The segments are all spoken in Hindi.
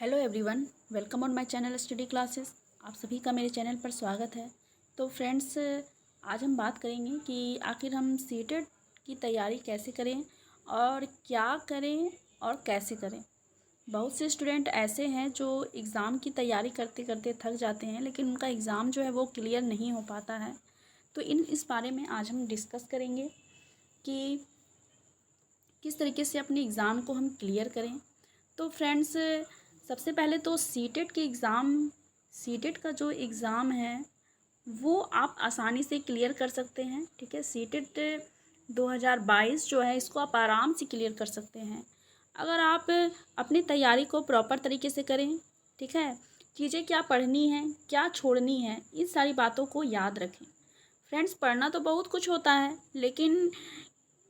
Hello everyone, welcome on my channel study classes. आप सभी का मेरे चैनल पर स्वागत है। तो फ्रेंड्स, आज हम बात करेंगे कि आखिर हम सीटेट की तैयारी कैसे करें और क्या करें और कैसे करें। बहुत से स्टूडेंट ऐसे हैं जो एग्ज़ाम की तैयारी करते करते थक जाते हैं, लेकिन उनका एग्ज़ाम जो है वो क्लियर नहीं हो पाता है। तो इस बारे में आज हम डिस्कस करेंगे कि किस तरीके से अपने एग्ज़ाम को हम क्लियर करें। तो फ्रेंड्स, सबसे पहले तो सीटेट का जो एग्ज़ाम है वो आप आसानी से क्लियर कर सकते हैं। ठीक है, सीटेट 2022 जो है इसको आप आराम से क्लियर कर सकते हैं अगर आप अपनी तैयारी को प्रॉपर तरीके से करें। ठीक है, चीज़ें क्या पढ़नी है, क्या छोड़नी है, इन सारी बातों को याद रखें। फ्रेंड्स, पढ़ना तो बहुत कुछ होता है, लेकिन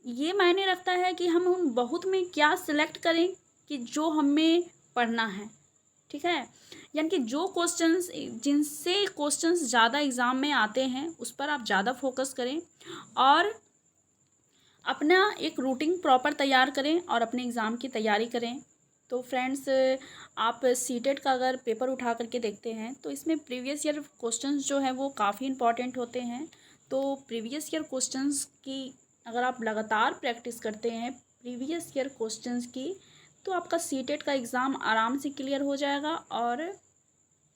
ये मायने रखता है कि हम उन बहुत में क्या सिलेक्ट करें कि जो हमें पढ़ना है। ठीक है, यानी कि जो क्वेश्चंस जिनसे क्वेश्चंस ज़्यादा एग्ज़ाम में आते हैं उस पर आप ज़्यादा फोकस करें और अपना एक रूटीन प्रॉपर तैयार करें और अपने एग्ज़ाम की तैयारी करें। तो फ्रेंड्स, आप सीटेट का अगर पेपर उठा करके देखते हैं तो इसमें प्रीवियस ईयर क्वेश्चंस जो हैं वो काफ़ी इंपॉर्टेंट होते हैं। तो प्रीवियस ईयर क्वेश्चंस की अगर आप लगातार प्रैक्टिस करते हैं प्रीवियस ईयर क्वेश्चंस की, तो आपका सीटेट का एग्ज़ाम आराम से क्लियर हो जाएगा और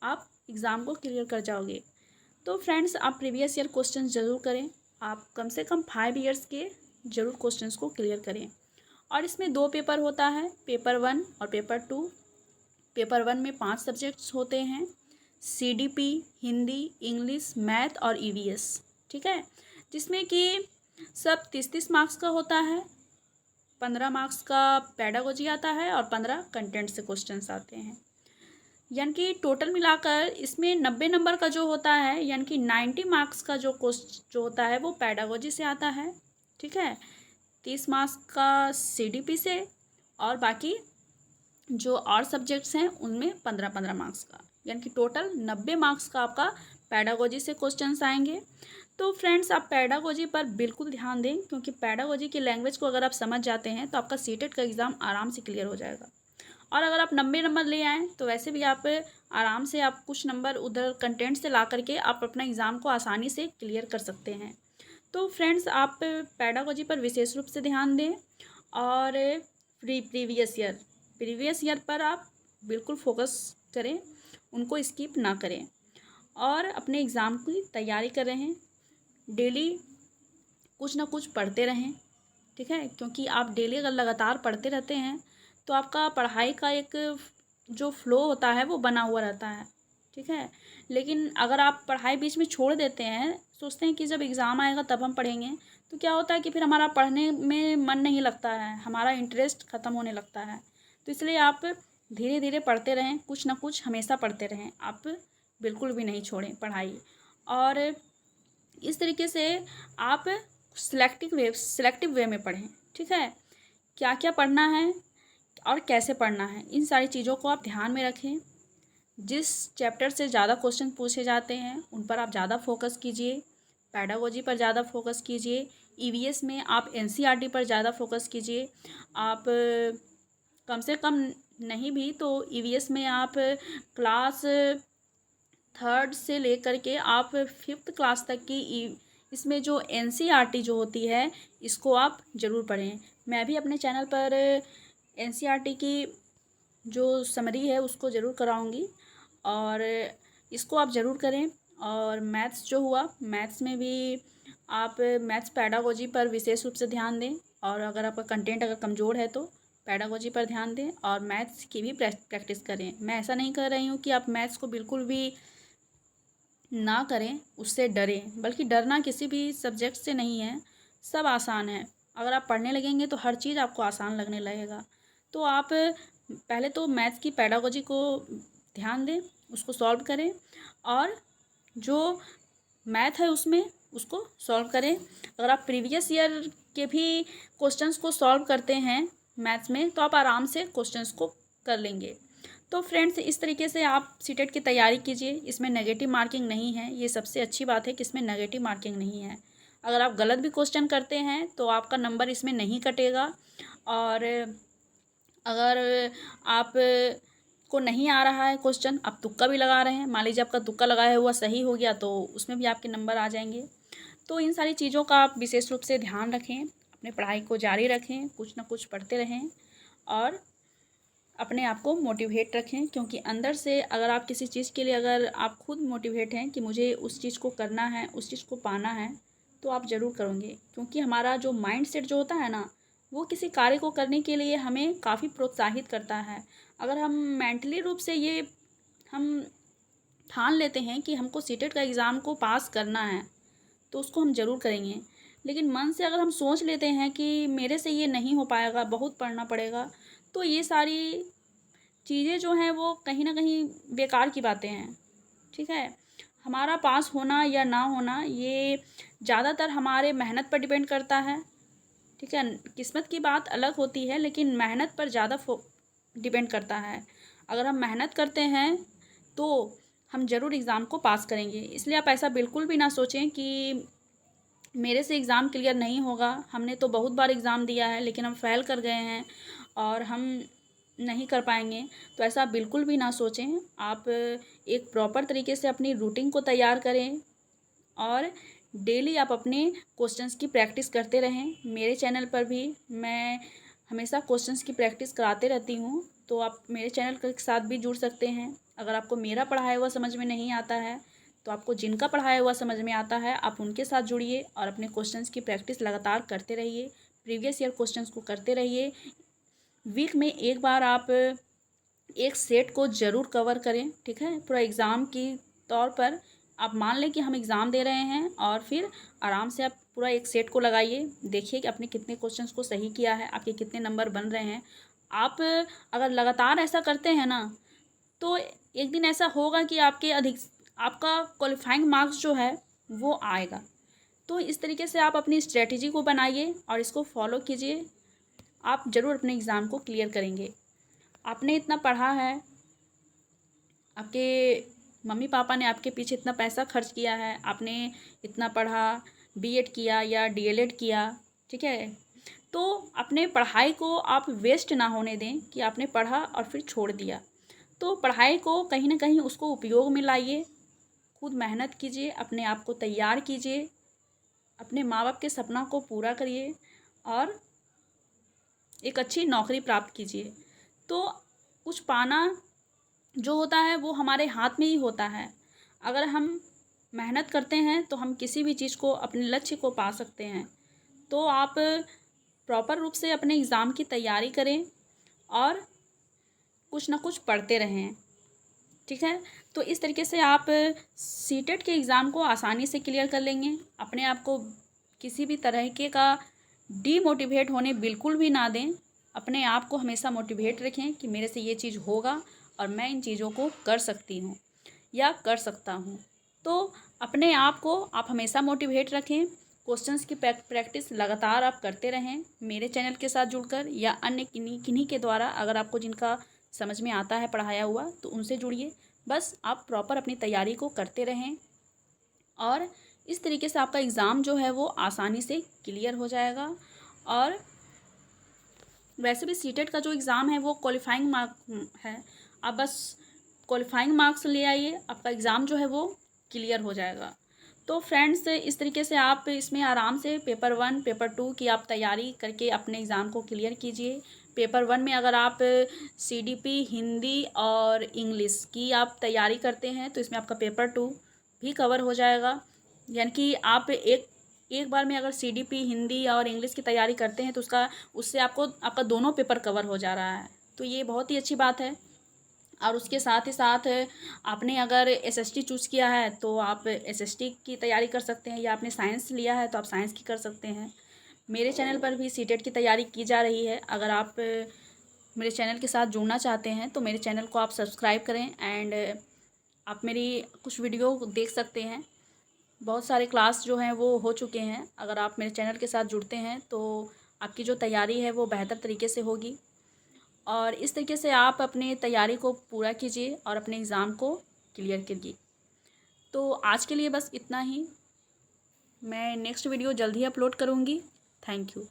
आप एग्ज़ाम को क्लियर कर जाओगे। तो फ्रेंड्स, आप प्रीवियस ईयर क्वेश्चंस ज़रूर करें। आप कम से कम 5 ईयर्स के ज़रूर क्वेश्चंस को क्लियर करें। और इसमें 2 पेपर होता है, पेपर 1 और पेपर 2। पेपर 1 में 5 सब्जेक्ट्स होते हैं, सीडीपी, हिंदी, इंग्लिश, मैथ और ईवीएस। ठीक है, जिसमें कि सब 30-30 मार्क्स का होता है। 15 मार्क्स का पेडागोजी आता है और 15 कंटेंट से क्वेश्चंस आते हैं। यानी कि टोटल मिलाकर इसमें 90 नंबर का जो होता है, यानी कि 90 मार्क्स का जो होता है वो पेडागोजी से आता है। ठीक है, 30 मार्क्स का सीडीपी से और बाकी जो और सब्जेक्ट्स हैं उनमें 15-15 मार्क्स का, यानी कि टोटल 90 मार्क्स का आपका पेडागोजी से क्वेश्चंस आएंगे। तो फ्रेंड्स, आप पेडागोजी पर बिल्कुल ध्यान दें, क्योंकि पेडागोजी की लैंग्वेज को अगर आप समझ जाते हैं तो आपका सीटेट का एग्ज़ाम आराम से क्लियर हो जाएगा। और अगर आप 90 नंबर ले आएँ तो वैसे भी आप आराम से आप कुछ नंबर उधर कंटेंट से ला करके आप अपना एग्ज़ाम को आसानी से क्लियर कर सकते हैं। तो फ्रेंड्स, आप पेडागोजी पर विशेष रूप से ध्यान दें और प्रीवियस ईयर पर आप बिल्कुल फोकस करें, उनको स्किप ना करें और अपने एग्ज़ाम की तैयारी कर रहे हैं। डेली कुछ ना कुछ पढ़ते रहें। ठीक है, क्योंकि आप डेली अगर लगातार पढ़ते रहते हैं तो आपका पढ़ाई का एक जो फ्लो होता है वो बना हुआ रहता है। ठीक है, लेकिन अगर आप पढ़ाई बीच में छोड़ देते हैं, सोचते हैं कि जब एग्ज़ाम आएगा तब हम पढ़ेंगे, तो क्या होता है कि फिर हमारा पढ़ने में मन नहीं लगता है, हमारा इंटरेस्ट ख़त्म होने लगता है। तो इसलिए आप धीरे धीरे पढ़ते रहें, कुछ ना कुछ हमेशा पढ़ते रहें, आप बिल्कुल भी नहीं छोड़ें पढ़ाई। और इस तरीके से आप सिलेक्टिव वे में पढ़ें। ठीक है, क्या क्या पढ़ना है और कैसे पढ़ना है, इन सारी चीज़ों को आप ध्यान में रखें। जिस चैप्टर से ज़्यादा क्वेश्चन पूछे जाते हैं उन पर आप ज़्यादा फोकस कीजिए, पेडागोजी पर ज़्यादा फोकस कीजिए, ईवीएस में आप एनसीईआरटी पर ज़्यादा फोकस कीजिए। आप कम से कम नहीं भी तो ईवीएस में आप क्लास 3rd से लेकर के आप 5th क्लास तक की इसमें जो एनसीईआरटी जो होती है इसको आप ज़रूर पढ़ें। मैं भी अपने चैनल पर एनसीईआरटी की जो समरी है उसको ज़रूर कराऊंगी और इसको आप ज़रूर करें। और मैथ्स जो हुआ, मैथ्स में भी आप मैथ्स पेडागोजी पर विशेष रूप से ध्यान दें और अगर आपका कंटेंट अगर कमज़ोर है तो पेडागोजी पर ध्यान दें और मैथ्स की भी प्रैक्टिस करें। मैं ऐसा नहीं कर रही हूँ कि आप मैथ्स को बिल्कुल भी ना करें, उससे डरें, बल्कि डरना किसी भी सब्जेक्ट से नहीं है, सब आसान है। अगर आप पढ़ने लगेंगे तो हर चीज़ आपको आसान लगने लगेगा। तो आप पहले तो मैथ्स की पेडागोजी को ध्यान दें, उसको सॉल्व करें और जो मैथ है उसमें उसको सॉल्व करें। अगर आप प्रीवियस ईयर के भी क्वेश्चंस को सॉल्व करते हैं मैथ्स में तो आप आराम से क्वेश्चंस को कर लेंगे। तो फ्रेंड्स, इस तरीके से आप सीटेट की तैयारी कीजिए। इसमें नेगेटिव मार्किंग नहीं है, ये सबसे अच्छी बात है कि इसमें नेगेटिव मार्किंग नहीं है। अगर आप गलत भी क्वेश्चन करते हैं तो आपका नंबर इसमें नहीं कटेगा। और अगर आप को नहीं आ रहा है क्वेश्चन, आप तुक्का भी लगा रहे हैं, मान लीजिए आपका तुक्का लगाया हुआ सही हो गया तो उसमें भी आपके नंबर आ जाएंगे। तो इन सारी चीज़ों का आप विशेष रूप से ध्यान रखें, अपने पढ़ाई को जारी रखें, कुछ ना कुछ पढ़ते रहें और अपने आप को मोटिवेट रखें, क्योंकि अंदर से अगर आप किसी चीज़ के लिए अगर आप खुद मोटिवेट हैं कि मुझे उस चीज़ को करना है, उस चीज़ को पाना है, तो आप ज़रूर करोगे। क्योंकि हमारा जो माइंड सेट जो होता है ना, वो किसी कार्य को करने के लिए हमें काफ़ी प्रोत्साहित करता है। अगर हम मेंटली रूप से ये हम ठान लेते हैं कि हमको सीटेट का एग्ज़ाम को पास करना है, तो उसको हम ज़रूर करेंगे। लेकिन मन से अगर हम सोच लेते हैं कि मेरे से ये नहीं हो पाएगा, बहुत पढ़ना पड़ेगा, तो ये सारी चीज़ें जो हैं वो कहीं ना कहीं बेकार की बातें हैं। ठीक है, हमारा पास होना या ना होना ये ज़्यादातर हमारे मेहनत पर डिपेंड करता है। ठीक है, किस्मत की बात अलग होती है, लेकिन मेहनत पर ज़्यादा डिपेंड करता है। अगर हम मेहनत करते हैं तो हम ज़रूर एग्ज़ाम को पास करेंगे। इसलिए आप ऐसा बिल्कुल भी ना सोचें कि मेरे से एग्ज़ाम क्लियर नहीं होगा, हमने तो बहुत बार एग्ज़ाम दिया है लेकिन हम फेल कर गए हैं और हम नहीं कर पाएंगे। तो ऐसा बिल्कुल भी ना सोचें। आप एक प्रॉपर तरीके से अपनी रूटीन को तैयार करें और डेली आप अपने क्वेश्चंस की प्रैक्टिस करते रहें। मेरे चैनल पर भी मैं हमेशा क्वेश्चंस की प्रैक्टिस कराते रहती हूँ, तो आप मेरे चैनल के साथ भी जुड़ सकते हैं। अगर आपको मेरा पढ़ाया हुआ समझ में नहीं आता है, तो आपको जिनका पढ़ाया हुआ समझ में आता है आप उनके साथ जुड़िए और अपने क्वेश्चंस की प्रैक्टिस लगातार करते रहिए। प्रीवियस ईयर क्वेश्चंस को करते रहिए। वीक में एक बार आप एक सेट को ज़रूर कवर करें। ठीक है, पूरा एग्ज़ाम की तौर पर आप मान लें कि हम एग्ज़ाम दे रहे हैं और फिर आराम से आप पूरा एक सेट को लगाइए। देखिए कि आपने कितने क्वेश्चंस को सही किया है, आपके कितने नंबर बन रहे हैं। आप अगर लगातार ऐसा करते हैं ना, तो एक दिन ऐसा होगा कि आपका क्वालिफाइंग मार्क्स जो है वो आएगा। तो इस तरीके से आप अपनी स्ट्रेटजी को बनाइए और इसको फॉलो कीजिए। आप ज़रूर अपने एग्ज़ाम को क्लियर करेंगे। आपने इतना पढ़ा है, आपके मम्मी पापा ने आपके पीछे इतना पैसा खर्च किया है, आपने इतना पढ़ा, बीएड किया या डीएलएड किया। ठीक है, तो अपने पढ़ाई को आप वेस्ट ना होने दें कि आपने पढ़ा और फिर छोड़ दिया। तो पढ़ाई को कहीं ना कहीं उसको उपयोग में लाइए, खुद मेहनत कीजिए, अपने आप को तैयार कीजिए, अपने माँ बाप के सपना को पूरा करिए और एक अच्छी नौकरी प्राप्त कीजिए। तो कुछ पाना जो होता है वो हमारे हाथ में ही होता है। अगर हम मेहनत करते हैं तो हम किसी भी चीज़ को, अपने लक्ष्य को पा सकते हैं। तो आप प्रॉपर रूप से अपने एग्ज़ाम की तैयारी करें और कुछ ना कुछ पढ़ते रहें। ठीक है, तो इस तरीके से आप सीटेट के एग्ज़ाम को आसानी से क्लियर कर लेंगे। अपने आप को किसी भी तरीके का डीमोटिवेट होने बिल्कुल भी ना दें। अपने आप को हमेशा मोटिवेट रखें कि मेरे से ये चीज़ होगा और मैं इन चीज़ों को कर सकती हूँ या कर सकता हूँ। तो अपने आप को आप हमेशा मोटिवेट रखें। क्वेश्चंस की प्रैक्टिस लगातार आप करते रहें, मेरे चैनल के साथ जुड़कर या अन्य किन्हीं के द्वारा। अगर आपको जिनका समझ में आता है पढ़ाया हुआ तो उनसे जुड़िए। बस आप प्रॉपर अपनी तैयारी को करते रहें और इस तरीके से आपका एग्ज़ाम जो है वो आसानी से क्लियर हो जाएगा। और वैसे भी सीटेट का जो एग्ज़ाम है वो क्वालिफाइंग मार्क है। आप बस क्वालिफाइंग मार्क्स ले आइए, आपका एग्ज़ाम जो है वो क्लियर हो जाएगा। तो फ्रेंड्स, इस तरीके से आप इसमें आराम से पेपर 1 पेपर 2 की आप तैयारी करके अपने एग्ज़ाम को क्लियर कीजिए। पेपर 1 में अगर आप सीडीपी, हिंदी और इंग्लिश की आप तैयारी करते हैं तो इसमें आपका पेपर 2 भी कवर हो जाएगा। यानी कि आप एक बार में अगर सीडीपी, हिंदी और इंग्लिश की तैयारी करते हैं तो उससे आपका दोनों पेपर कवर हो जा रहा है। तो ये बहुत ही अच्छी बात है। और उसके साथ ही साथ आपने अगर एसएसटी चूज़ किया है तो आप एसएसटी की तैयारी कर सकते हैं, या आपने साइंस लिया है तो आप साइंस की कर सकते हैं। मेरे चैनल पर भी सीटेट की तैयारी की जा रही है। अगर आप मेरे चैनल के साथ जुड़ना चाहते हैं तो मेरे चैनल को आप सब्सक्राइब करें एंड आप मेरी कुछ वीडियो देख सकते हैं। बहुत सारे क्लास जो हैं वो हो चुके हैं। अगर आप मेरे चैनल के साथ जुड़ते हैं तो आपकी जो तैयारी है वो बेहतर तरीके से होगी। और इस तरीके से आप अपने तैयारी को पूरा कीजिए और अपने एग्ज़ाम को क्लियर कीजिए। तो आज के लिए बस इतना ही। मैं नेक्स्ट वीडियो जल्द ही अपलोड करूँगी। Thank you.